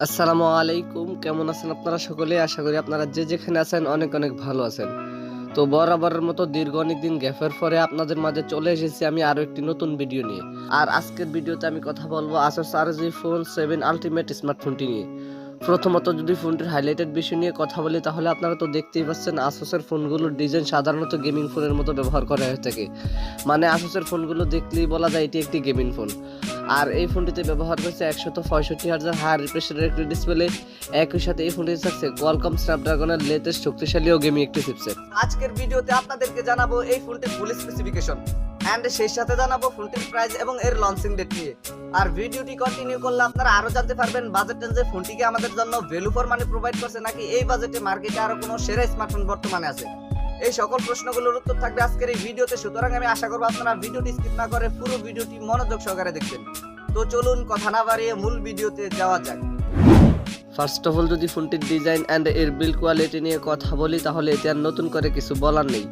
আসসালামু আলাইকুম, কেমন আছেন আপনারা সকলে? আশা করি আপনারা যে যেখানে আছেন অনেক অনেক ভালো আছেন। তো বরাবরের মতো দীর্ঘ অনেকদিন গ্যাপের পরে আপনাদের মাঝে চলে এসেছি আমি আরো একটি নতুন ভিডিও নিয়ে। আর আজকের ভিডিওতে আমি কথা বলবো আসুস ROG ফোন 7 আলটিমেট স্মার্টফোনটি নিয়ে। প্রথমত যদি ফোনটির হাইলাইটেড বিষয় নিয়ে কথা বলি তাহলে আপনারা তো দেখতেই পাচ্ছেন আসুসের ফোনগুলোর ডিজাইন সাধারণত গেমিং ফোনের মতো ব্যবহার করা হয়ে থাকে। মানে আসুসের ফোনগুলো দেখলেই বলা যায় এটি একটি গেমিং ফোন। আর এই ফোনটিতে ব্যবহার করেছে 165 Hz হাই রিফ্রেশের একটি ডিসপ্লে। একই সাথে এই ফোনটিতে থাকছে কোয়ালকম স্ন্যাপড্রাগনের লেটেস্ট শক্তিশালী ও গেমিং একটি চিপসেট। আজকের ভিডিওতে আপনাদেরকে জানাবো এই ফোনটির ফুল স্পেসিফিকেশন এন্ড সেই সাথে জানাবো ফোনটির প্রাইস এবং এর লঞ্চিং ডেট নিয়ে। আর ভিডিওটি কন্টিনিউ করলে আপনারা আরো জানতে পারবেন বাজেট রেঞ্জে ফোনটিকে আমাদের জন্য ভ্যালু ফর মানি প্রোভাইড করছে নাকি এই বাজেটে মার্কেটে আরো কোনো সেরা স্মার্টফোন বর্তমানে আছে। এই সকল প্রশ্নগুলোর উত্তর থাকবে আজকের এই ভিডিওতে, সুতরাং আমি আশা করব আপনারা ভিডিওটি স্কিপ না করে পুরো ভিডিওটি মনোযোগ সহকারে দেখবেন। তো চলুন কথা না বাড়িয়ে মূল ভিডিওতে যাওয়া যাক। ফার্স্ট অফ অল যদি ফোনটির ডিজাইন অ্যান্ড এর বিল্ড কোয়ালিটি নিয়ে কথা বলি তাহলে এতে আর নতুন করে কিছু বলার নেই।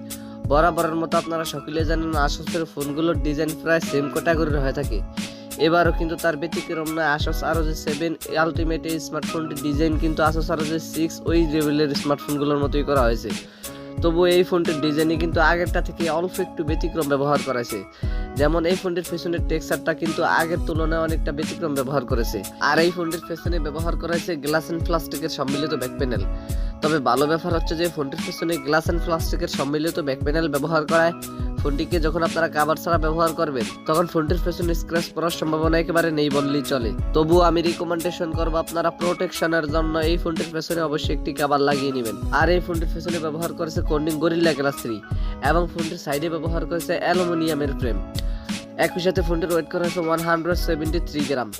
বরাবরের মতো আপনারা সকলে জানেন আসুসের ফোনগুলোর ডিজাইন প্রায় সেম ক্যাটাগরির হয়ে থাকে। এবারও কিন্তু তার ব্যতিক্রম নয়। আসুস ROG 7 আলটিমেট এই স্মার্টফোনটির ডিজাইন কিন্তু আসুস ROG 6 ওই লেভেলের স্মার্টফোনগুলোর মতোই করা হয়েছে। তবু এই ফোনটির ডিজাইনে কিন্তু আগেরটা থেকে অল্প একটু ব্যতিক্রম ব্যবহার করেছে। যেমন এই ফোনটির পেছনের টেক্সচারটা কিন্তু আগের তুলনায় অনেকটা ব্যতিক্রম ব্যবহার করেছে। আর এই ফোনটির পেছনে ব্যবহার করা হয়েছে গ্লাস এন্ড প্লাস্টিকের সম্মিলিত ব্যাক প্যানেল। তবে ভালো ব্যাপার হচ্ছে যে ফোনটির পেছনে গ্লাস এন্ড প্লাস্টিকের সম্মিলিত ব্যাক প্যানেল ব্যবহার করায় ফোনটিকে যখন আপনারা কভার ছাড়া ব্যবহার করবেন তখন ফোনটির পেছনে স্ক্র্যাচ পড়ার সম্ভাবনা একেবারে নেই বললেই চলে। তবুও আমি রিকমেন্ডেশন করবো আপনারা প্রোটেকশনের জন্য এই ফোনটির পেছনে অবশ্যই একটি কভার লাগিয়ে নেবেন। আর এই ফোনটির পেছনে ব্যবহার করেছে কর্নিং গরিল্লা গ্লাস 3 এবং ফোনটির সাইডে ব্যবহার করেছে অ্যালুমিনিয়ামের ফ্রেম। একই সাথে ফোনটির ওয়েট করা হয়েছে 173 গ্রাম।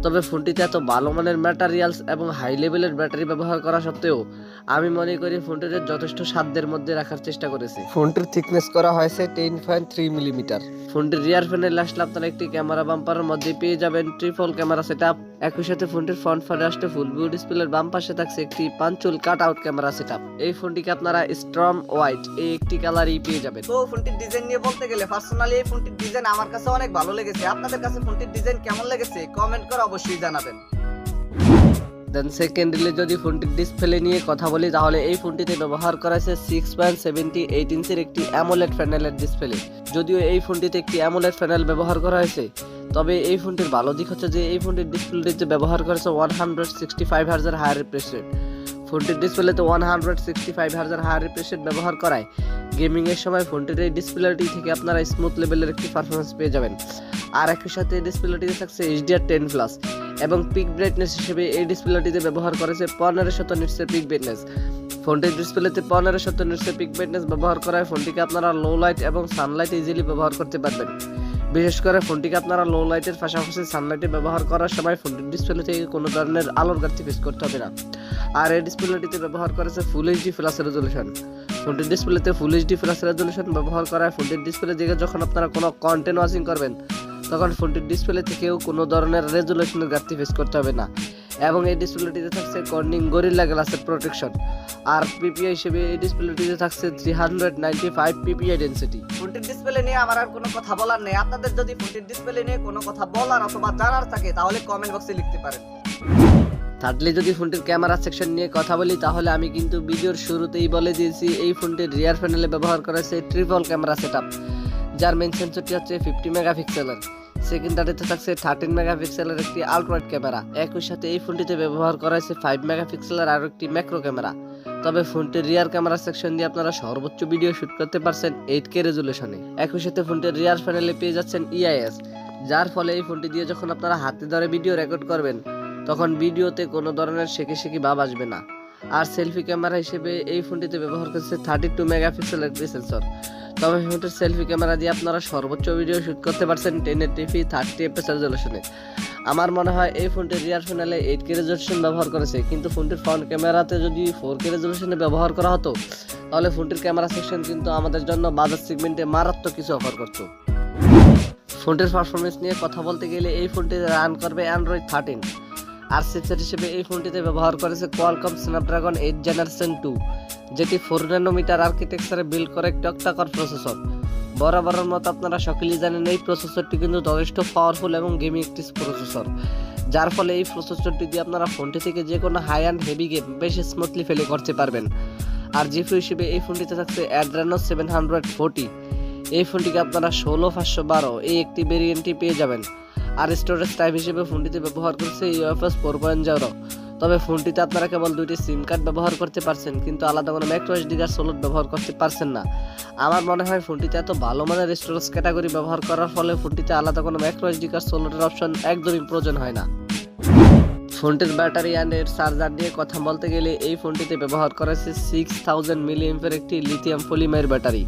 তবে ফোনটিতে এত ভালো মানের ম্যাটেরিয়ালস এবং হাই লেভেলের ব্যাটারি ব্যবহার করা সত্ত্বেও আমি মনে করি ফোনটিতে যথেষ্ট সাধ্যের মধ্যে রাখার চেষ্টা করেছে। ফোনটির থিকনেস করা হয়েছে 10.3 মিলিমিটার। ফোনটির রিয়ার প্যানেল আসলে আপনারা একটি ক্যামেরা বাম্পারের মধ্যে পেয়ে যাবেন ট্রিপল ক্যামেরা সেটআপ। একই সাথে ফোনটির ফ্রন্ট ফারে আসলে ফুল ভিউ ডিসপ্লের বাম পাশে থাকছে একটি পাঞ্চুল কাট আউট ক্যামেরা সেটআপ। এই ফোনটিকে আপনারা স্ট্রং হোয়াইট এই একটি কালারই পেয়ে যাবেন। তো ফোনটির ডিজাইন নিয়ে বলতে গেলে পার্সোনালি এই ফোনটির ডিজাইন আমার কাছে অনেক ভালো লেগেছে। আপনাদের কাছে ফোনটির ডিজাইন কেমন লেগেছে কমেন্ট করে অবশ্যই জানাবেন। দেন সেকেন্ডলি যদি ফোনটির ডিসপ্লে নিয়ে কথা বলি তাহলে এই ফোনটিতে ব্যবহার করা হয়েছে 6.78 ইঞ্চির একটি অ্যামোলেড প্যানেলের ডিসপ্লে। যদিও এই ফোনটিতে একটি অ্যামোলেড প্যানেল ব্যবহার করা হয়েছে, তবে এই ফোনটির ভালো দিক হচ্ছে যে এই ফোনটির ডিসপ্লেটিতে ব্যবহার করেছে 165 Hz হাই রিফ্রেশ রেট। ফোনটির ডিসপ্লেতে 165 Hz হাই রিফ্রেশ রেট ব্যবহার করায় গেমিং এর সময় ফোনটির এই ডিসপ্লেটি থেকে আপনারা স্মুথ লেভেলের একটি পারফরমেন্স পেয়ে যাবেন। আর একই সাথে এই ডিসপ্লেটিতে থাকছে HDR10+ এবং পিক ব্রাইটনেস হিসেবে এই ডিসপ্লেটিতে ব্যবহার করেছে 1500 নিটসের পিক ব্রাইটনেস। ফোনটির ডিসপ্লেতে 1500 নিটসের পিক ব্রাইটনেস ব্যবহার করায় ফোনটিকে আপনারা লো লাইট এবং সানলাইট ইজিলি ব্যবহার করতে পারবেন। বিশেষ করে ফোনটিকে আপনারা লো লাইটের পাশাপাশি সানলাইটে ব্যবহার করার সময় ফোনটির ডিসপ্লে থেকে কোনো ধরনের আলোর ঘাটতি ফেস করতে হবে না। আর এই ডিসপ্লেটিতে ব্যবহার করেছে ফুল HD প্লাস রেজলিউশন। ফোনটির ডিসপ্লেতে ফুল HD প্লাস রেজলিউশন ব্যবহার করায় ফোনটির ডিসপ্লে দিকে যখন আপনারা কোনো কন্টেন্ট ওয়াচিং করবেন তখন ফোনটির ডিসপ্লে থেকেও কোনো ধরনের রেজলিউশনের ঘাটতি ফেস করতে হবে না। এবং এই ডিসপ্লেটিতে থাকছে কর্নিং গরিল্লা গ্লাসের প্রোটেকশন। আর পিপিআই হিসেবে এই ডিসপ্লেটিতে থাকছে 395 পিপিআই ডেনসিটি। ফোনটির ডিসপ্লে নিয়ে আমার আর কোনো কথা বলার নেই। আপনাদের যদি ফোনটির ডিসপ্লে নিয়ে কোনো কথা বলার অথবা জানার থাকে তাহলে কমেন্ট বক্সে লিখতে পারেন। থার্ডলি যদি ফোনটির ক্যামেরা সেকশন নিয়ে কথা বলি তাহলে আমি কিন্তু ভিডিওর শুরুতেই বলে দিয়েছি এই ফোনটির রিয়ার প্যানেলে ব্যবহার করা হয়েছে ট্রিপল ক্যামেরা সেটআপ, যার মেইন সেন্সরটি হচ্ছে 50 মেগাপিক্সেলের। সেকেন্ডারিতে থাকছে 13 মেগাপিক্সেলের একটি আলট্রাওয়াইড ক্যামেরা। একই সাথে এই ফোনটিতে ব্যবহার করা হয়েছে 5 মেগাপিক্সেলের আরও একটি ম্যাক্রো ক্যামেরা। তবে ফোনটির রিয়ার ক্যামেরা সেকশন দিয়ে আপনারা সর্বোচ্চ ভিডিও শুট করতে পারছেন 8K রেজলিউশনে। একই সাথে ফোনটির রিয়ার প্যানেলে পেয়ে যাচ্ছেন EIS, যার ফলে এই ফোনটি দিয়ে যখন আপনারা হাতে ধরে ভিডিও রেকর্ড করবেন তখন ভিডিওতে কোনো ধরনের শেকি ভাব আসবে না। আর সেলফি ক্যামেরা হিসেবে এই ফোনটিতে ব্যবহার করেছে 32 মেগাপিক্সেলের একটি সেন্সর। তবে ফোনটির সেলফি ক্যামেরা দিয়ে আপনারা সর্বোচ্চ ভিডিও শুট করতে পারছেন 1080p 30fps রেজলিউশনে। আমার মনে হয় এই ফোনটির রিয়ার প্যানেলে 8K রেজলিউশন ব্যবহার করেছে, কিন্তু ফোনটির ফ্রন্ট ক্যামেরাতে যদি 4K রেজলিউশনে ব্যবহার করা হতো তাহলে ফোনটির ক্যামেরা সেকশন কিন্তু আমাদের জন্য বাজার সেগমেন্টে মারাত্মক কিছু অফার করত। ফোনটির পারফরমেন্স নিয়ে কথা বলতে গেলে এই ফোনটি রান করবে Android 13। আর চিপসেট হিসেবে এই ফোনটিতে ব্যবহার করেছে কোয়ালকম স্ন্যাপড্রাগন 8 জেনারেশন 2, যেটি 4 ন্যানোমিটার আর্কিটেকচারে বিল্ড করে একটি অক্টাকোর প্রসেসর। বরাবরের মতো আপনারা সকলেই জানেন এই প্রসেসরটি কিন্তু যথেষ্ট পাওয়ারফুল এবং গেমিং একটি প্রসেসর, যার ফলে এই প্রসেসরটি দিয়ে আপনারা ফোনটি থেকে যে কোনো হাই অ্যান্ড হেভি গেম বেশ স্মুথলি প্লে করতে পারবেন। আর জিপি হিসেবে এই ফোনটিতে থাকছে Adreno 740। এই ফোনটিকে আপনারা 16512 এই একটি ভেরিয়েন্টটি পেয়ে যাবেন। আর স্টোরেজ টাইপ হিসেবে ফোনটিতে ব্যবহার করছে UFS 4.0। তবে ফোনটিতে আপনারা কেবল দুইটি সিম কার্ড ব্যবহার করতে পারছেন, কিন্তু আলাদা কোনো microSD কার্ড স্লট ব্যবহার করতে পারছেন না। আমার মনে হয় ফোনটিতে এত ভালো মানের স্টোরেজ ক্যাটাগরি ব্যবহার করার ফলে ফোনটিতে আলাদা কোনো microSD কার্ড স্লটের অপশন একদমই প্রয়োজন হয় না। ফোনটির ব্যাটারি অ্যান্ড এর চার্জার নিয়ে কথা বলতে গেলে এই ফোনটিতে ব্যবহার করা হয়েছে 6000 মিলিঅ্যাম্পের একটি লিথিয়াম পলিমার ব্যাটারি।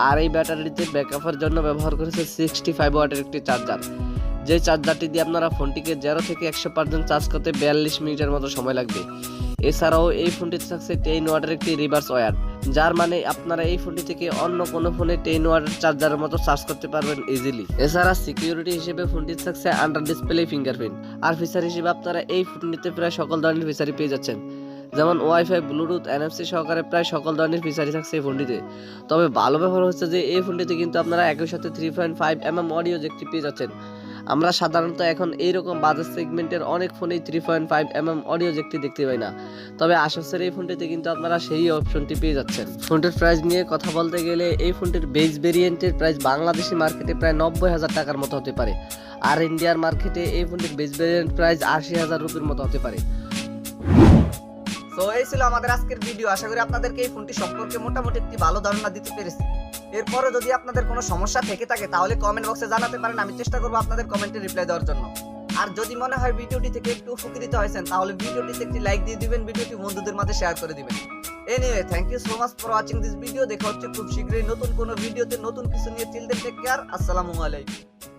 আর এই ব্যাটারিতে ব্যাকআপের জন্য ব্যবহার করেছে 65 ওয়াটের একটি চার্জার। যে চার্জারটি দিয়ে আপনারা ফোনটিকে 0 থেকে 100% চার্জ করতে 42 মিনিটের মতো সময় লাগবে। এছাড়াও এই ফোনটিতে থাকছে 10 ওয়াটের একটি রিভার্স ওয়্যার, যার মানে আপনারা এই ফোনটি থেকে অন্য কোনো ফোনে 10 ওয়াটের চার্জারের মতো চার্জ করতে পারবেন ইজিলি। এছাড়া সিকিউরিটি হিসেবে ফোনটিতে থাকছে আন্ডার ডিসপ্লে ফিঙ্গারপ্রিন্ট। আর ফিচার হিসেবে আপনারা এই ফোনটিতে প্রায় সকল ধরনের ফিচারই পেয়ে যাচ্ছেন, যেমন ওয়াইফাই, ব্লুটুথ, NFC সহকারে প্রায় সকল ধরনের ফিচারই থাকছে এই ফোনটিতে। তবে ভালো ব্যাপার হচ্ছে যে এই ফোনটিতে কিন্তু আপনারা একই সাথে 3.5mm অডিও জ্যাকটি পেয়ে যাচ্ছেন। আমরা সাধারণত এখন এইরকম বাজেট সেগমেন্টের অনেক ফোনেই 3.5mm অডিও জ্যাকটি দেখতে পাই না, তবে আসুসের এই ফোনটিতে কিন্তু আপনারা সেই অপশনটি পেয়ে যাচ্ছেন। ফোনটির প্রাইস নিয়ে কথা বলতে গেলে এই ফোনটির বেস ভেরিয়েন্টের প্রাইস বাংলাদেশি মার্কেটে প্রায় 90,000 টাকার মতো হতে পারে, আর ইন্ডিয়ার মার্কেটে এই ফোনটির বেস ভেরিয়েন্ট প্রাইস 80,000 রুপির মতো হতে পারে। তো এই ছিল আমাদের আজকের ভিডিও। আশা করি আপনাদেরকে এই ফোনটি সম্পর্কে মোটামুটি একটি ভালো ধারণা দিতে পেরেছি। এরপরে যদি আপনাদের কোনো সমস্যা থেকে থাকে তাহলে কমেন্ট বক্সে জানাতে পারেন, আমি চেষ্টা করবো আপনাদের কমেন্টে রিপ্লাই দেওয়ার জন্য। আর যদি মনে হয় ভিডিওটি থেকে একটু উপকৃত হয়েছেন তাহলে ভিডিওটিতে একটি লাইক দিয়ে দিবেন, ভিডিওটি বন্ধুদের মাঝে শেয়ার করে দিবেন। Anyway, thank you so much for watching this video. দেখা হচ্ছে খুব শীঘ্রই নতুন কোনো ভিডিওতে নতুন কিছু নিয়ে। টিল দেন টেক কেয়ার, আসসালামু আলাইকুম।